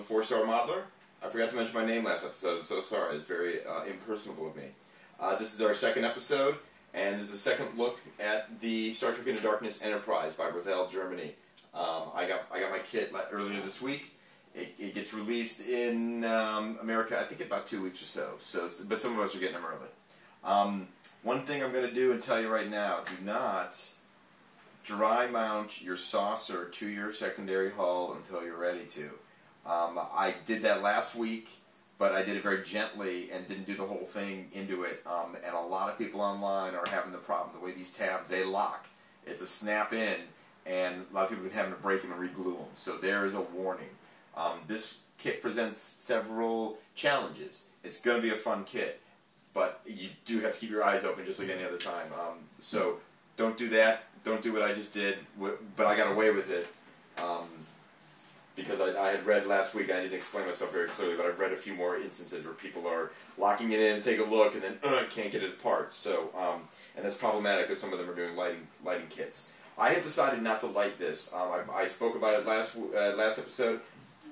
4-star modeler. I forgot to mention my name last episode. I'm so sorry. It's very impersonable of me. This is our second episode, and this is a second look at the Star Trek Into Darkness Enterprise by Revell, Germany. I got my kit earlier this week. It gets released in America, I think, in about 2 weeks or so. But some of us are getting them early. One thing I'm going to do and tell you right now: do not dry mount your saucer to your secondary hull until you're ready to. I did that last week, but I did it very gently and didn't do the whole thing into it. And a lot of people online are having the problem the way these tabs, they lock. It's a snap in, and a lot of people have been having to break them and re-glue them. So there is a warning. This kit presents several challenges. It's going to be a fun kit, but you do have to keep your eyes open just like any other time. So don't do that. Don't do what I just did, but I got away with it. Because I had read last week, and I didn't explain myself very clearly, but I've read a few more instances where people are locking it in, take a look, and then can't get it apart. So, and that's problematic because some of them are doing lighting kits. I have decided not to light this. I spoke about it last episode.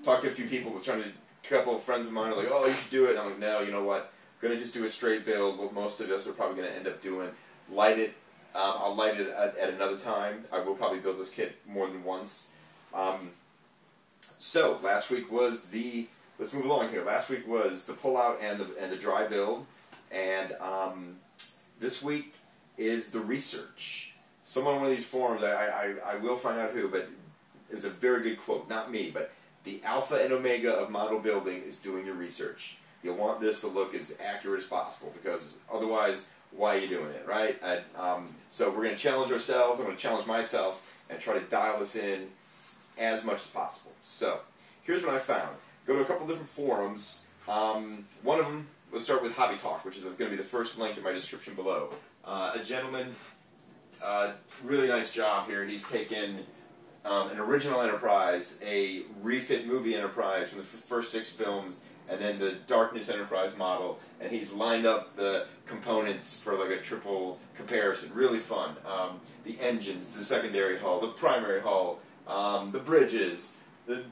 Talked to a few people. Was trying to. A couple of friends of mine are like, "Oh, you should do it." And I'm like, "No, you know what? I'm gonna just do a straight build. What most of us are probably gonna end up doing. Light it. I'll light it at another time. I will probably build this kit more than once." So last week was the, let's move along here. Last week was the pullout and the dry build, and this week is the research. Someone on one of these forums, I will find out who, but it's a very good quote. Not me, but the alpha and omega of model building is doing your research. You'll want this to look as accurate as possible, because otherwise, why are you doing it, right? So we're going to challenge ourselves. I'm going to challenge myself and try to dial this in as much as possible. So, here's what I found. Go to a couple different forums. One of them, let's start with Hobby Talk, which is going to be the first link in my description below. A gentleman, really nice job here. He's taken an original Enterprise, a refit movie Enterprise from the first 6 films, and then the Darkness Enterprise model, and he's lined up the components for like a triple comparison. Really fun. The engines, the secondary hull, the primary hull, the bridges, the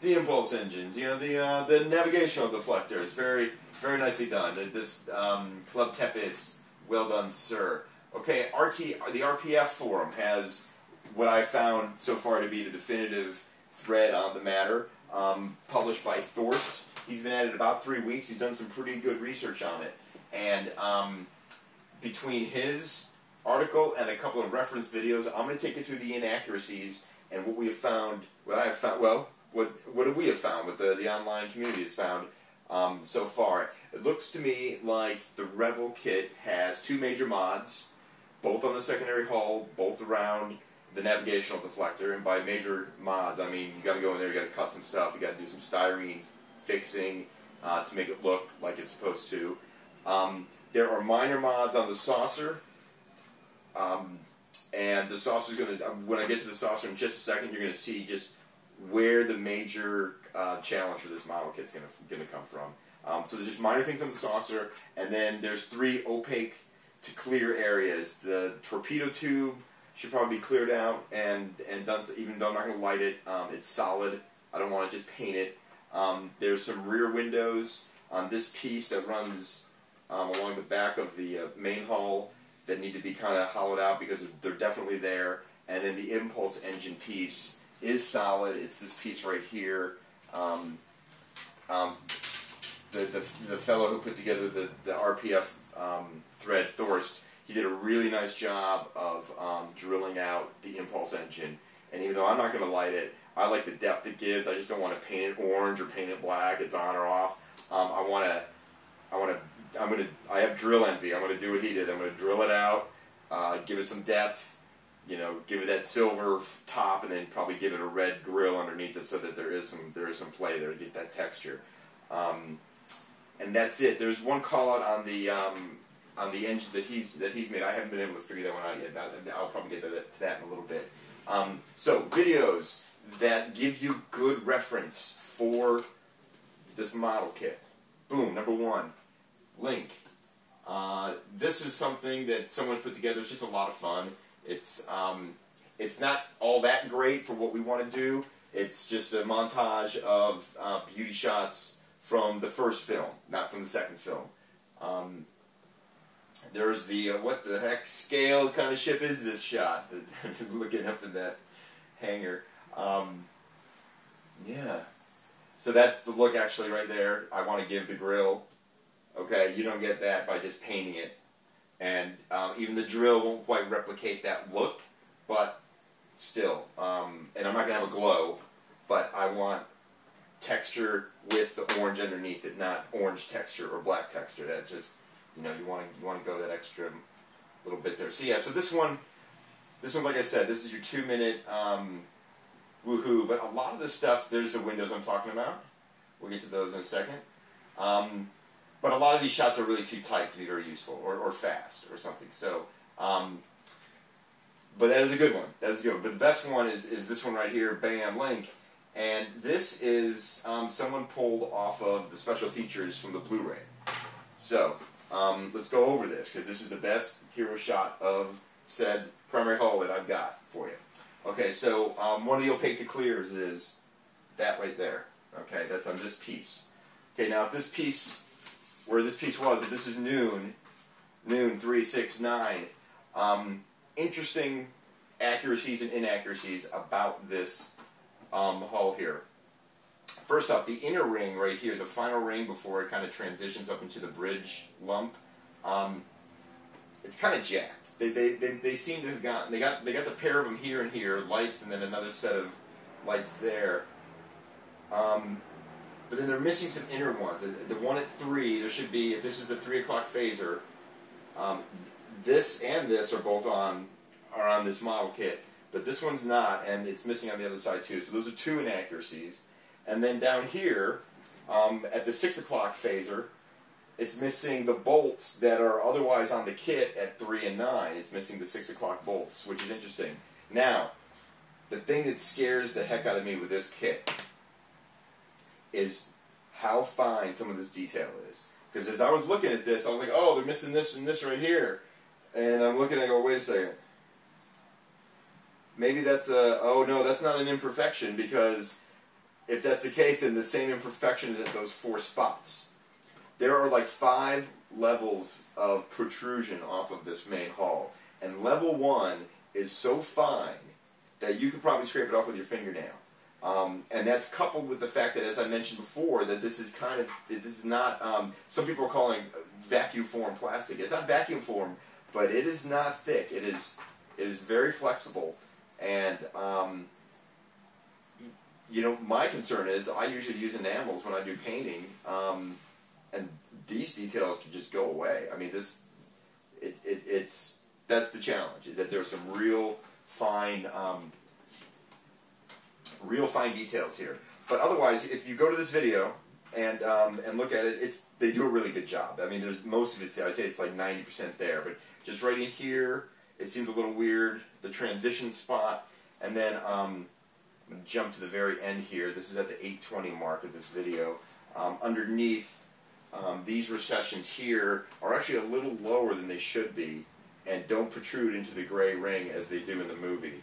impulse engines, you know, the navigational deflectors. Very, very nicely done. This Club Tepes, well done, sir. Okay, the RPF Forum has what I found so far to be the definitive thread on the matter, published by Thorst. He's been at it about 3 weeks. He's done some pretty good research on it, and between his article and a couple of reference videos, I'm going to take you through the inaccuracies and what we have found. What I have found. Well, what do we have found? What the online community has found so far? It looks to me like the Revell kit has 2 major mods, both on the secondary hull, both around the navigational deflector. And by major mods, I mean you got to go in there, you got to cut some stuff, you got to do some styrene fixing to make it look like it's supposed to. There are minor mods on the saucer. And the saucer is going to, when I get to the saucer in just a second, you're going to see just where the major challenge for this model kit is going to come from. So there's just minor things on the saucer, and then there's 3 opaque to clear areas. The torpedo tube should probably be cleared out and done, even though I'm not going to light it. It's solid. I don't want to just paint it. There's some rear windows on this piece that runs along the back of the main hull that need to be kind of hollowed out because they're definitely there. And then the impulse engine piece is solid. It's this piece right here. The fellow who put together the RPF thread, Thorst, he did a really nice job of drilling out the impulse engine. And even though I'm not going to light it, I like the depth it gives. I just don't want to paint it orange or paint it black. It's on or off. I have drill envy. I'm going to do what he did. I'm going to drill it out, give it some depth, you know, give it that silver top, and then probably give it a red grill underneath it so that there is some play there to get that texture. And that's it. There's one call out on the engine that he's made. I haven't been able to figure that one out yet. I'll probably get to that in a little bit. So videos that give you good reference for this model kit. Boom, number 1. Link. This is something that someone's put together. It's just a lot of fun. It's not all that great for what we want to do, It's just a montage of beauty shots from the first film, not from the second film. There's the, what the heck scale kind of ship is this shot? Looking up in that hangar. Yeah. So that's the look actually right there. I want to give the grill. Okay, you don't get that by just painting it. And even the drill won't quite replicate that look, but still. And I'm not going to have a glow, but I want texture with the orange underneath it, not orange texture or black texture. That just, you know, you want to go that extra little bit there. So yeah, so this one, like I said, this is your 2-minute woohoo. But a lot of this stuff, there's the windows I'm talking about. We'll get to those in a second. But a lot of these shots are really too tight to be very useful, or fast, or something. So, but that is a good one. That is good. But the best one is this one right here, Bam Link. And this is someone pulled off of the special features from the Blu-ray. So, let's go over this, because this is the best hero shot of said primary hull that I've got for you. Okay, so one of the opaque to clears is that right there. Okay, that's on this piece. Okay, now if this piece, where this piece was, if this is noon 369, interesting accuracies and inaccuracies about this hull here. First off, the inner ring right here, the final ring before it kind of transitions up into the bridge lump, it's kind of jacked. They seem to have gotten, they got the pair of them here and here, lights, and then another set of lights there. But then they're missing some inner ones. The one at 3, there should be, if this is the 3 o'clock phaser, this and this are both on this model kit, but this one's not, and it's missing on the other side too. So those are 2 inaccuracies. And then down here, at the 6 o'clock phaser, it's missing the bolts that are otherwise on the kit at 3 and 9. It's missing the 6 o'clock bolts, which is interesting. Now, the thing that scares the heck out of me with this kit is how fine some of this detail is. Because as I was looking at this, I was like, oh, they're missing this and this right here. And I'm looking and I go, wait a second. Maybe that's oh no, that's not an imperfection, because if that's the case, then the same imperfection is at those 4 spots. There are like 5 levels of protrusion off of this main hull. And level 1 is so fine that you could probably scrape it off with your fingernail. And that's coupled with the fact that, as I mentioned before, that this is kind of, this is not, some people are calling vacuum form plastic. It's not vacuum form, but it is not thick. It is very flexible. And, you know, my concern is I usually use enamels when I do painting, and these details can just go away. I mean, that's the challenge, is that there's some real fine details here. But otherwise, if you go to this video and look at it, they do a really good job. I mean, there's most of it, I'd say it's like 90% there, but just right in here, it seems a little weird. The transition spot, and then I'm going to jump to the very end here. This is at the 8:20 mark of this video. Underneath, these recessions here are actually a little lower than they should be, and don't protrude into the gray ring as they do in the movie.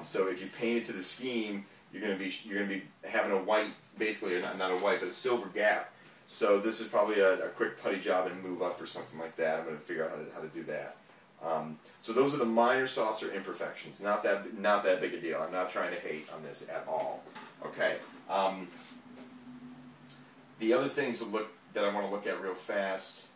So if you paint it to the scheme, you're going to be having a white, basically, or not a white, but a silver gap. So this is probably a quick putty job and move up or something like that. I'm going to figure out how to do that. So those are the minor saucer imperfections. Not that big a deal. I'm not trying to hate on this at all. Okay. The other things that I want to look at real fast.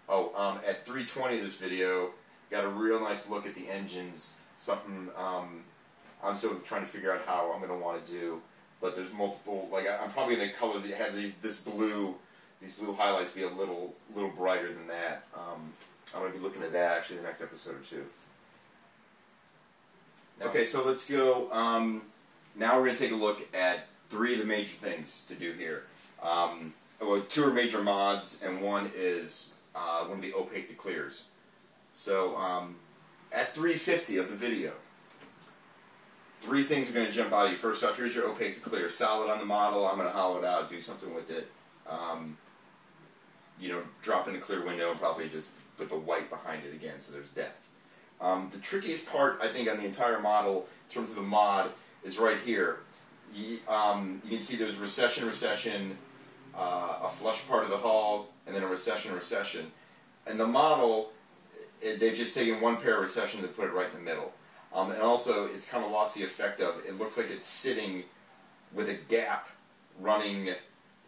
Oh, at 3:20 of this video, got a real nice look at the engines. Something I'm still trying to figure out how I'm going to want to do. But there's multiple. Like I'm probably going to color have these blue highlights be a little brighter than that. I'm going to be looking at that actually in the next episode or 2. Okay, so let's go. Now we're going to take a look at 3 of the major things to do here. Well, 2 are major mods, and 1 is one of the opaque to clears. So at 3:50 of the video, 3 things are going to jump out at you. First off, here's your opaque to clear. Solid on the model. I'm going to hollow it out, do something with it. You know, drop in a clear window and probably just put the white behind it again so there's depth. The trickiest part, I think, on the entire model in terms of the mod is right here. you can see there's recession, a flush part of the hull, and then a recession. And the model, they've just taken one pair of recessions and put it right in the middle. And also, it's kind of lost the effect of, it looks like it's sitting with a gap running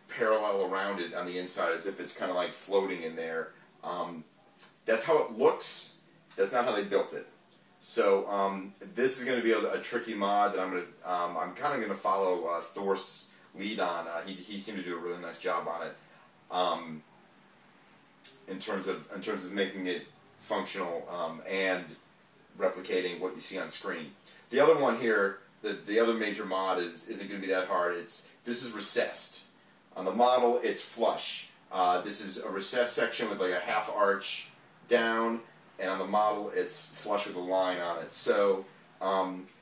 parallel around it on the inside, as if it's kind of like floating in there. That's how it looks. That's not how they built it. So this is going to be a tricky mod that I'm kind of going to follow Thorst's lead on. He seemed to do a really nice job on it in terms of making it functional and replicating what you see on screen. The other one here, the other major mod isn't going to be that hard. This is recessed. On the model, it's flush. This is a recessed section with like a half arch down, and on the model, it's flush with a line on it. So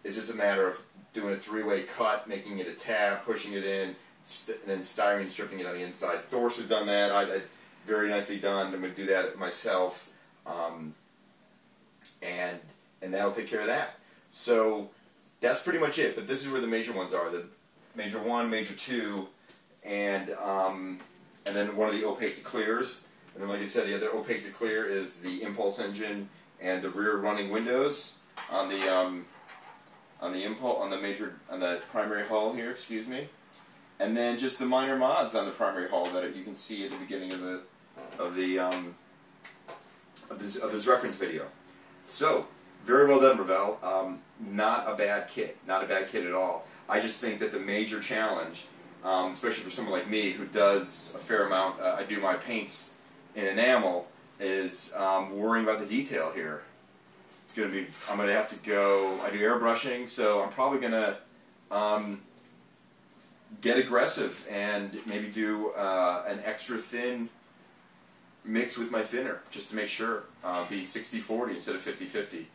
it's just a matter of doing a three-way cut, making it a tab, pushing it in, and then styrene stripping it on the inside. Thorst has done that. I very nicely done. I'm going to do that myself, and that'll take care of that. So that's pretty much it. But this is where the major ones are: the major 1, major 2, and then one of the opaque to clears. And then, like I said, the other opaque to clear is the impulse engine and the rear running windows on the primary hull here. Excuse me. And then just the minor mods on the primary hull that you can see at the beginning of this reference video. So very well done, Revell. Not a bad kit. Not a bad kit at all. I just think that the major challenge, especially for someone like me who does a fair amount, I do my paints in enamel, is worrying about the detail here. It's going to be, I'm going to have to go, I do airbrushing, so I'm probably going to get aggressive and maybe do an extra thin mix with my thinner, just to make sure, be 60-40 instead of 50-50.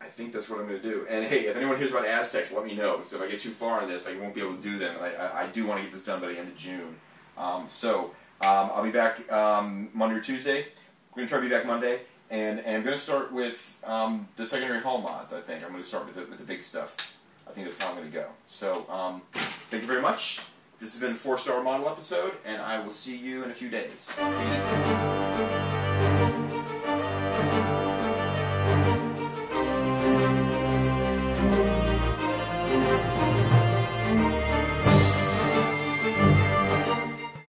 I think that's what I'm going to do. And hey, if anyone hears about Aztecs, let me know, because if I get too far in this, I won't be able to do them. And I do want to get this done by the end of June. I'll be back Monday or Tuesday. I'm going to try to be back Monday. And I'm going to start with the secondary hull mods, I think. I'm going to start with the big stuff. I think that's how I'm going to go. So, thank you very much. This has been a 4-star model episode, and I will see you in a few days. Take it easy.